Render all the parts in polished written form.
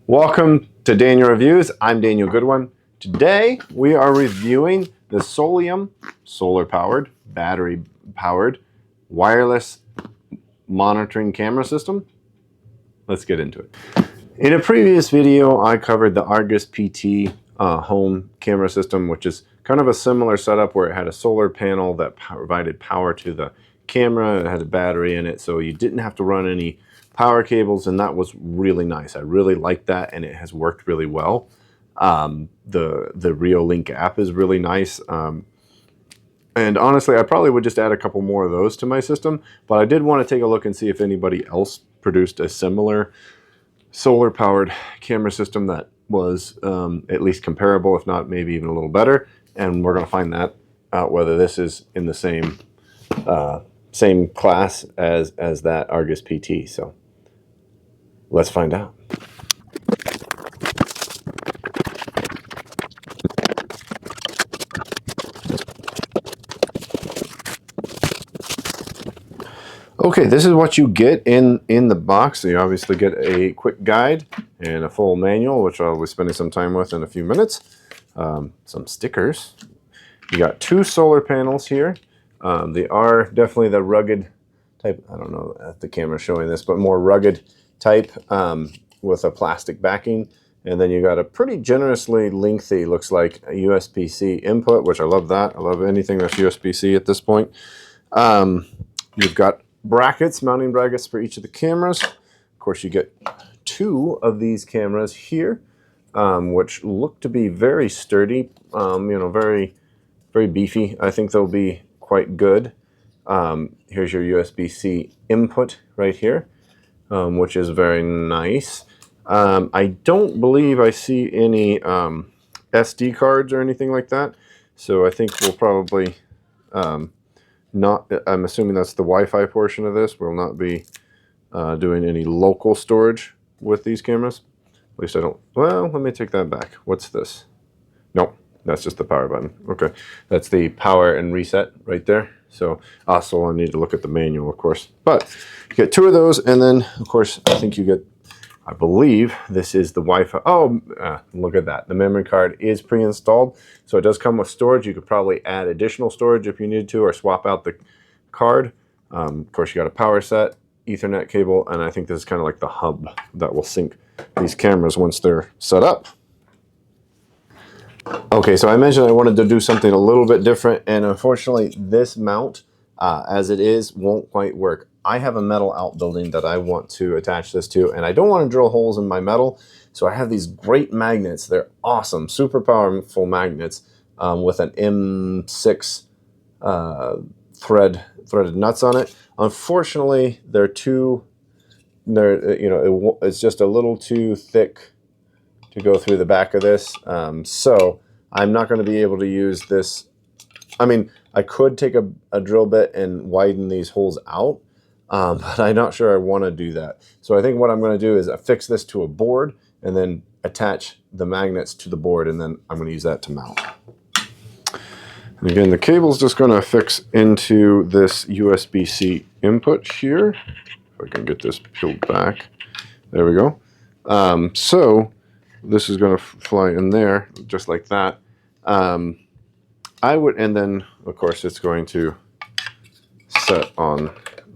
Welcome to Daniel Reviews. I'm Daniel Goodwin. Today we are reviewing the Soliom solar-powered, battery-powered, wireless monitoring camera system. Let's get into it. In a previous video, I covered the Argus PT home camera system, which is kind of a similar setup where it had a solar panel that provided power to the camera. It had a battery in it, so you didn't have to run any power cables, and that was really nice. I really liked that, and it has worked really well. The Reolink app is really nice. And honestly, I probably would just add a couple more of those to my system, but I did want to take a look and see if anybody else produced a similar solar-powered camera system that was at least comparable, if not maybe even a little better. And we're going to find that out, whether this is in the same class as that Argus PT. So let's find out. Okay, this is what you get in the box. So you obviously get a quick guide and a full manual, which I'll be spending some time with in a few minutes. Some stickers. You got two solar panels here. They are definitely the rugged type. I don't know if the camera's showing this, but more rugged type with a plastic backing. And then you got a pretty generously lengthy, looks like a USB-C input, which I love that. I love anything that's USB-C at this point. You've got brackets, mounting brackets for each of the cameras. Of course, you get two of these cameras here, which look to be very sturdy, very, very beefy. I think they'll be quite good. Here's your USB-C input right here, which is very nice. I don't believe I see any SD cards or anything like that, so I think we'll probably I'm assuming that's the Wi-Fi portion of this. We'll not be doing any local storage with these cameras. At least I don't. Well, let me take that back. What's this? Nope, that's just the power button. Okay, that's the power and reset right there. So also I need to look at the manual, of course. But you get two of those, and then of course I think you get, I believe this is the Wi-Fi. Oh, look at that. The memory card is pre-installed, so it does come with storage. You could probably add additional storage if you needed to, or swap out the card. Of course, you got a power set, Ethernet cable, and I think this is kind of like the hub that will sync these cameras once they're set up. Okay, so I mentioned I wanted to do something a little bit different, and unfortunately this mount, as it is, won't quite work. I have a metal outbuilding that I want to attach this to, and I don't want to drill holes in my metal, so I have these great magnets. They're awesome, super powerful magnets with an M6 threaded nuts on it. Unfortunately, it's just a little too thick to go through the back of this, so I'm not going to be able to use this. I mean, I could take a drill bit and widen these holes out, but I'm not sure I want to do that. So I think what I'm going to do is affix this to a board and then attach the magnets to the board, and then I'm going to use that to mount. And again, the cable's just going to affix into this USB-C input here. If I can get this peeled back. There we go. So this is going to fly in there just like that. And then of course it's going to set on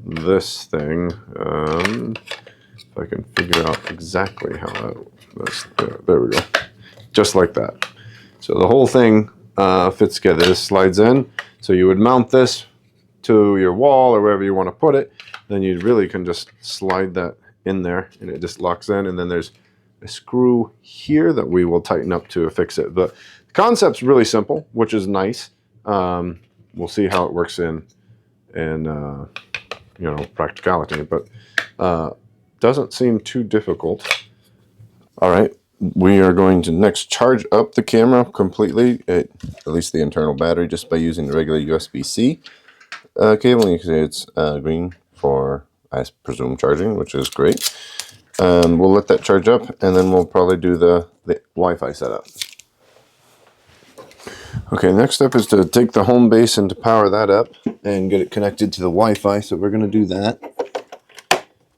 this thing. If I can figure out exactly how that's there we go, just like that. So the whole thing fits together. This slides in, so you would mount this to your wall or wherever you want to put it. Then you really can just slide that in there, and it just locks in. And then there's a screw here that we will tighten up to affix it. But the concept's really simple, which is nice. We'll see how it works in practicality, but doesn't seem too difficult. All right, we are going to next charge up the camera completely, at least the internal battery, just by using the regular USB-C cable. You can see it's green for, I presume, charging, which is great. We'll let that charge up, and then we'll probably do the Wi-Fi setup. Okay, next step is to take the home base and to power that up and get it connected to the Wi-Fi. So we're going to do that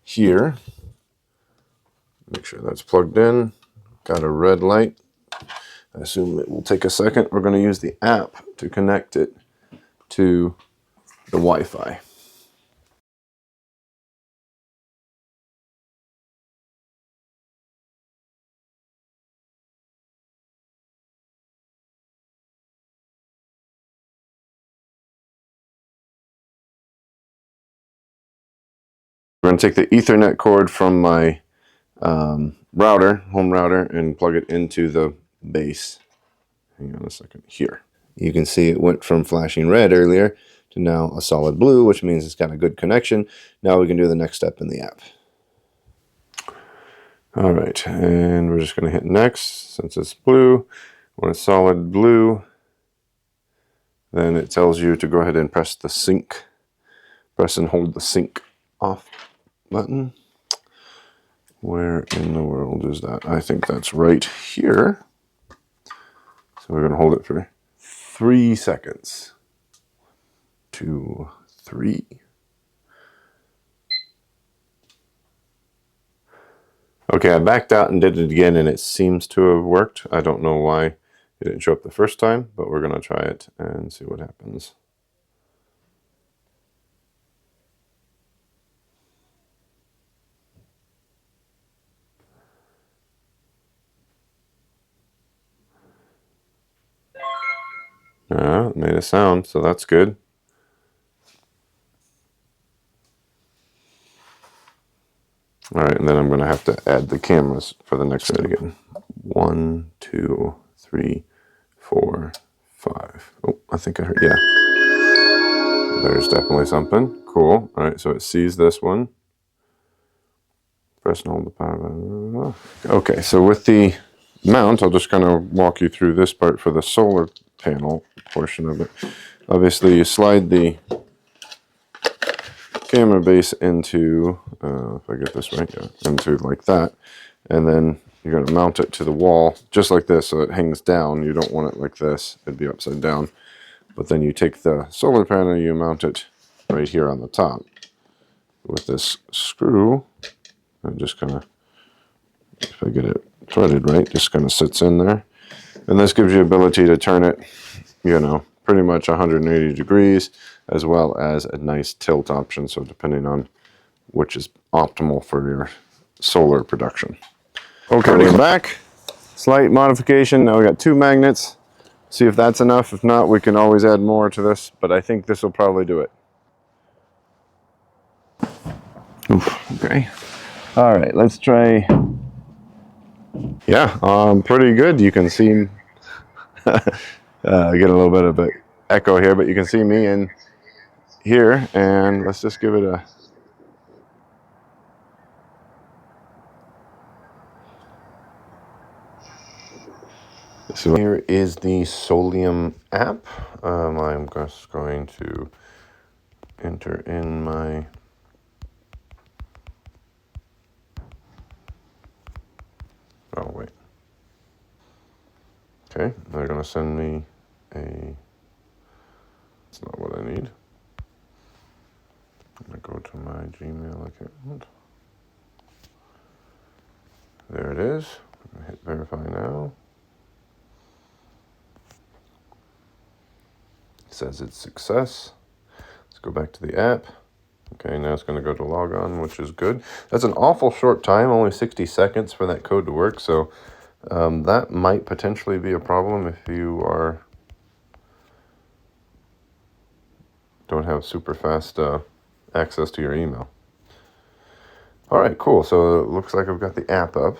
here. Make sure that's plugged in. got a red light. I assume it will take a second. We're going to use the app to connect it to the Wi-Fi. We're going to take the Ethernet cord from my router, home router, and plug it into the base. Hang on a second here. You can see it went from flashing red earlier to now a solid blue, which means it's got a good connection. Now we can do the next step in the app. All right, and we're just going to hit next. Since it's blue, when it's solid blue, then it tells you to go ahead and press the sync. Press and hold the sync off button. Where in the world is that? I think that's right here. So we're going to hold it for 3 seconds. 2, 3. Okay, I backed out and did it again, and it seems to have worked. I don't know why it didn't show up the first time, but we're going to try it and see what happens. It made a sound, so that's good. All right, and then I'm going to have to add the cameras for the next set again. 1, 2, 3, 4, 5. Oh, I think I heard, yeah. There's definitely something. Cool. All right, so it sees this one. Press and hold the power button. Okay, so with the mount, I'll just kind of walk you through this part for the solar panel portion of it. Obviously, you slide the camera base into, if I get this right, yeah, into like that, and then you're going to mount it to the wall just like this, so it hangs down. You don't want it like this; it'd be upside down. But then you take the solar panel, you mount it right here on the top with this screw, and just kind of, if I get it threaded right, just kind of sits in there. And this gives you ability to turn it, you know, pretty much 180 degrees, as well as a nice tilt option, so depending on which is optimal for your solar production. Okay, we're back. Slight modification. Now we got 2 magnets. See if that's enough. If not, we can always add more to this, but I think this will probably do it. Okay. All right, let's try. Yeah, pretty good. You can see, get a little bit of an echo here, but you can see me in here, and let's just give it a. So here is the Soliam app. I'm just going to enter in my oh wait. Okay, they're going to send me a. That's not what I need. I'm going to go to my Gmail account. There it is. I'm going to hit verify now. It says it's success. Let's go back to the app. Okay, now it's going to go to log on, which is good. That's an awful short time, only 60 seconds for that code to work. So that might potentially be a problem if you don't have super fast access to your email. All right, cool. So it looks like I've got the app up.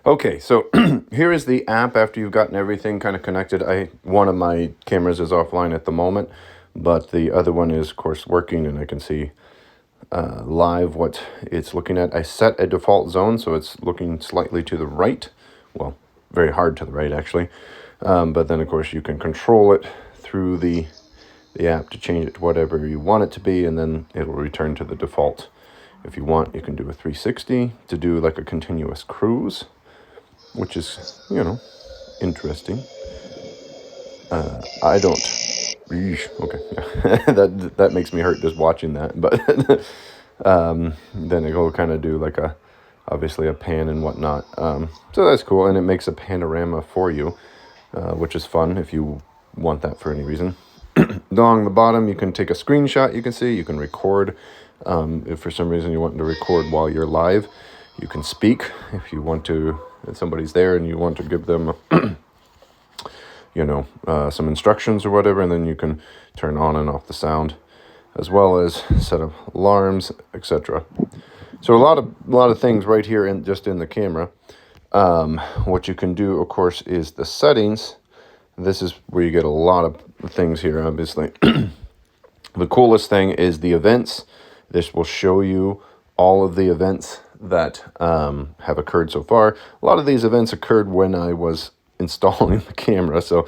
Okay, so here is the app after you've gotten everything kind of connected. One of my cameras is offline at the moment, but the other one is, of course, working, and I can see live what it's looking at. I set a default zone, so it's looking slightly to the right. Well, very hard to the right, actually. But then, of course, you can control it through the app to change it to whatever you want it to be, and then it'll return to the default. If you want, you can do a 360 to do like a continuous cruise, which is, you know, interesting. I don't. Okay, that makes me hurt just watching that. But then it'll kind of do like a obviously a pan and whatnot. So that's cool, and it makes a panorama for you, which is fun if you want that for any reason. Along the bottom, you can take a screenshot. You can see, you can record. If for some reason you want to record while you're live, you can speak. If you want to, if somebody's there and you want to give them, you know, some instructions or whatever, and then you can turn on and off the sound, as well as set up alarms, etc. So a lot of things right here in just in the camera. What you can do, of course, is the settings. This is where you get a lot of things here, obviously. The coolest thing is the events. This will show you all of the events that have occurred so far. A lot of these events occurred when I was installing the camera. So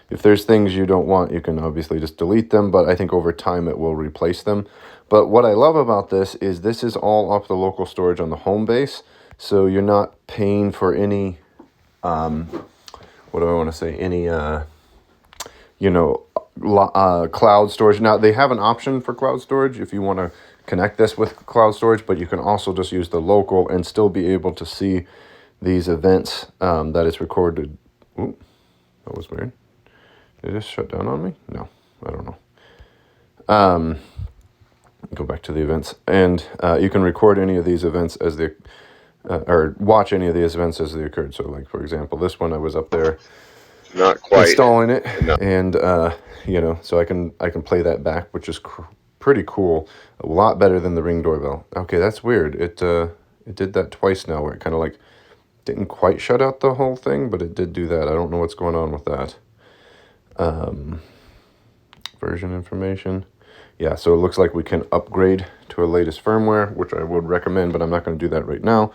if there's things you don't want, you can obviously just delete them. But I think over time it will replace them. But what I love about this is all off the local storage on the home base. So you're not paying for any... what do I want to say? Any, you know, cloud storage. Now, they have an option for cloud storage if you want to connect this with cloud storage, but you can also just use the local and still be able to see these events that it's recorded. Ooh, that was weird. Did it just shut down on me? No, I don't know. Go back to the events. And you can record any of these events as they... or watch any of these events as they occurred. So, like, for example, this one, I was up there Not quite installing it, no. and you know, so I can play that back, which is pretty cool. A lot better than the Ring doorbell. Okay, that's weird. It did that twice now, where it kind of like didn't quite shut out the whole thing, but it did do that. I don't know what's going on with that. Version information. Yeah, so it looks like we can upgrade to a latest firmware, which I would recommend, but I'm not going to do that right now.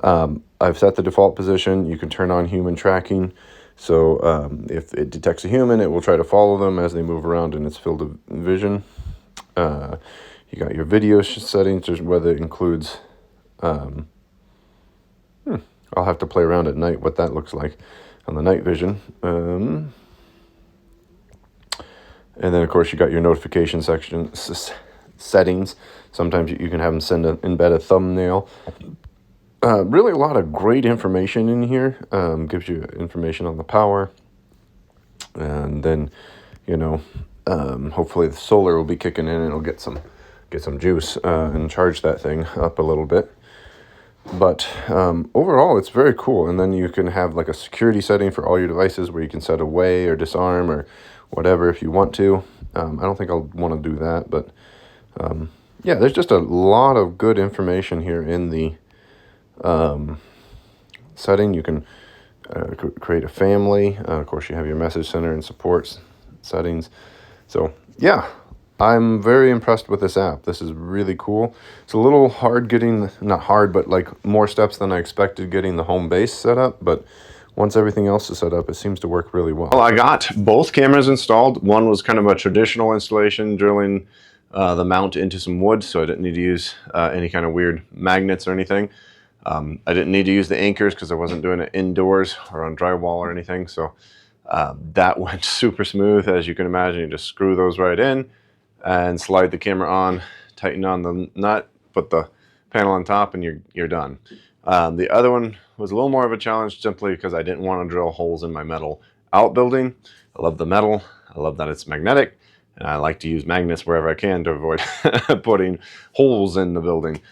I've set the default position. You can turn on human tracking. So if it detects a human, it will try to follow them as they move around in its field of vision. You got your video settings, whether it includes... I'll have to play around at night what that looks like on the night vision. And then, of course, you got your notification section settings. Sometimes you can have them embed a thumbnail. Really a lot of great information in here. Gives you information on the power. And then, you know, hopefully the solar will be kicking in and it'll get some juice and charge that thing up a little bit. But overall, it's very cool. And then you can have like a security setting for all your devices where you can set away or disarm or whatever if you want to. I don't think I'll want to do that, but yeah, there's just a lot of good information here in the setting. You can create a family. Of course, you have your message center and support settings. So yeah, I'm very impressed with this app. This is really cool. It's a little hard getting, not hard, but like more steps than I expected getting the home base set up, but once everything else is set up, it seems to work really well. Well, I got both cameras installed. One was kind of a traditional installation, drilling the mount into some wood, so I didn't need to use any kind of weird magnets or anything. I didn't need to use the anchors because I wasn't doing it indoors or on drywall or anything, so that went super smooth. As you can imagine, you just screw those right in and slide the camera on, tighten on the nut, put the panel on top, and you're done. The other one was a little more of a challenge simply because I didn't want to drill holes in my metal outbuilding. I love the metal. I love that it's magnetic, and I like to use magnets wherever I can to avoid putting holes in the building.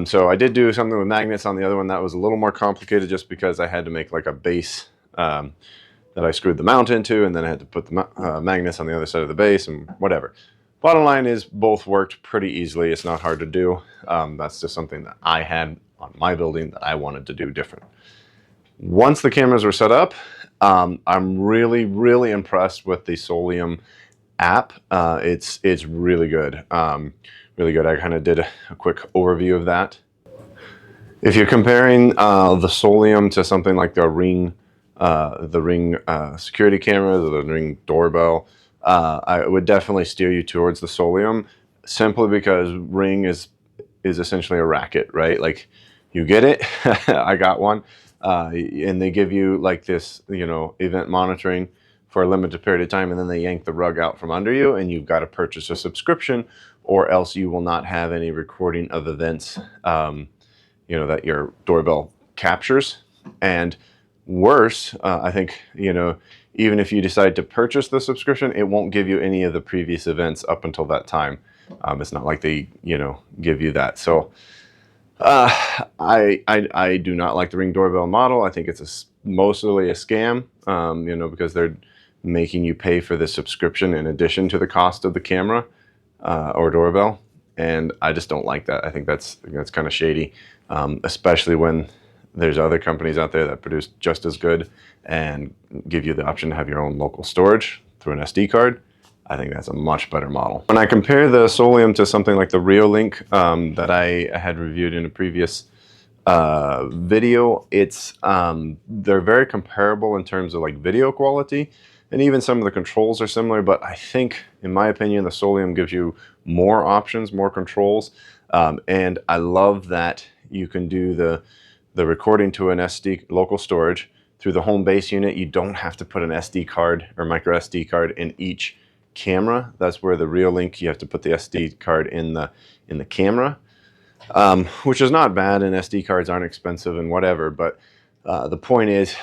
So I did do something with magnets on the other one. That was a little more complicated just because I had to make like a base that I screwed the mount into, and then I had to put the magnets on the other side of the base and whatever. Bottom line is both worked pretty easily. It's not hard to do. That's just something that I had on my building that I wanted to do different. Once the cameras were set up, I'm really, really impressed with the Soliom app. It's really good. Really good. I kind of did a quick overview of that. If you're comparing the Soliom to something like the Ring security cameras or the Ring doorbell, I would definitely steer you towards the Soliom, simply because Ring is essentially a racket, right? Like, you get it. I got one, and they give you like this, you know, event monitoring for a limited period of time, and then they yank the rug out from under you, and you've got to purchase a subscription, or else you will not have any recording of events, you know, that your doorbell captures. And worse, I think, you know, even if you decide to purchase the subscription, it won't give you any of the previous events up until that time. It's not like they, you know, give you that. So I do not like the Ring doorbell model. I think it's mostly a scam, you know, because they're making you pay for the subscription in addition to the cost of the camera or doorbell. And I just don't like that. I think that's kind of shady, especially when there's other companies out there that produce just as good and give you the option to have your own local storage through an SD card. I think that's a much better model. When I compare the Soliom to something like the Reolink that I had reviewed in a previous video, they're very comparable in terms of like video quality, and even some of the controls are similar, but I think, in my opinion, the Soliom gives you more options, more controls, and I love that you can do the recording to an SD local storage through the home base unit. You don't have to put an SD card or micro SD card in each camera. That's where the Reolink, you have to put the SD card in the camera, which is not bad, and SD cards aren't expensive and whatever, but the point is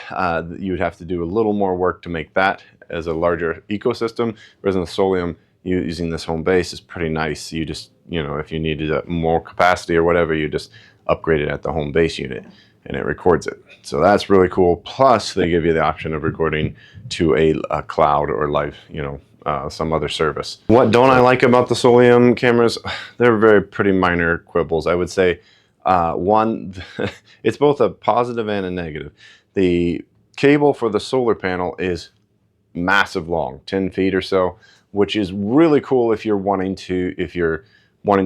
you would have to do a little more work to make that as a larger ecosystem, whereas in the Soliom, using this home base is pretty nice. You just, you know, if you needed more capacity or whatever, you just upgrade it at the home base unit and it records it. So that's really cool. Plus they give you the option of recording to a cloud or live, you know, some other service. What don't I like about the Soliom cameras? They're very pretty minor quibbles. I would say one, it's both a positive and a negative. The cable for the solar panel is massive long, 10 feet or so, which is really cool if you're wanting to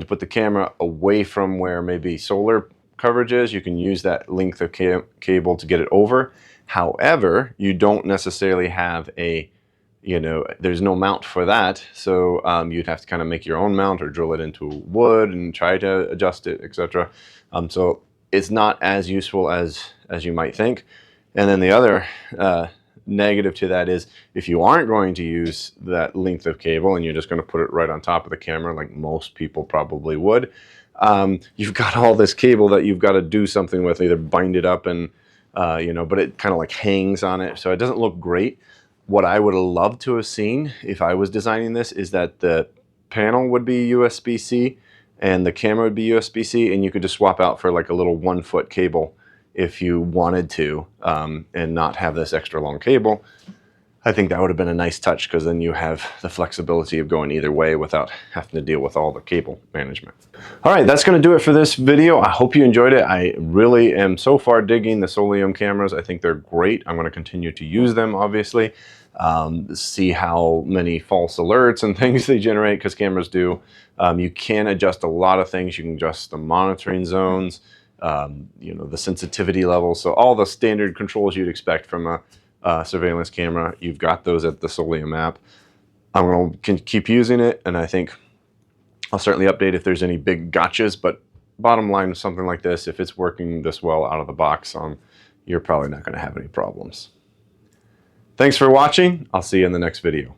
put the camera away from where maybe solar coverage is. You can use that length of cable to get it over. However, you don't necessarily have a, you know, there's no mount for that, so you'd have to kind of make your own mount or drill it into wood and try to adjust it, etc. So it's not as useful as you might think. And then the other negative to that is, if you aren't going to use that length of cable and you're just going to put it right on top of the camera, like most people probably would, you've got all this cable that you've got to do something with, either bind it up and you know, but it kind of like hangs on it, so it doesn't look great. What I would have loved to have seen if I was designing this is that the panel would be USB-C and the camera would be USB-C, and you could just swap out for like a little 1-foot cable if you wanted to, and not have this extra long cable. I think that would have been a nice touch, because then you have the flexibility of going either way without having to deal with all the cable management. All right, that's going to do it for this video. I hope you enjoyed it. I really am so far digging the Soliom cameras. I think they're great. I'm going to continue to use them, obviously. See how many false alerts and things they generate, because cameras do. You can adjust a lot of things. You can adjust the monitoring zones, you know, the sensitivity levels. So all the standard controls you'd expect from a surveillance camera, you've got those at the Soliom app. I'm going to keep using it, and I think I'll certainly update if there's any big gotchas, but bottom line, something like this, if it's working this well out of the box, you're probably not going to have any problems. Thanks for watching. I'll see you in the next video.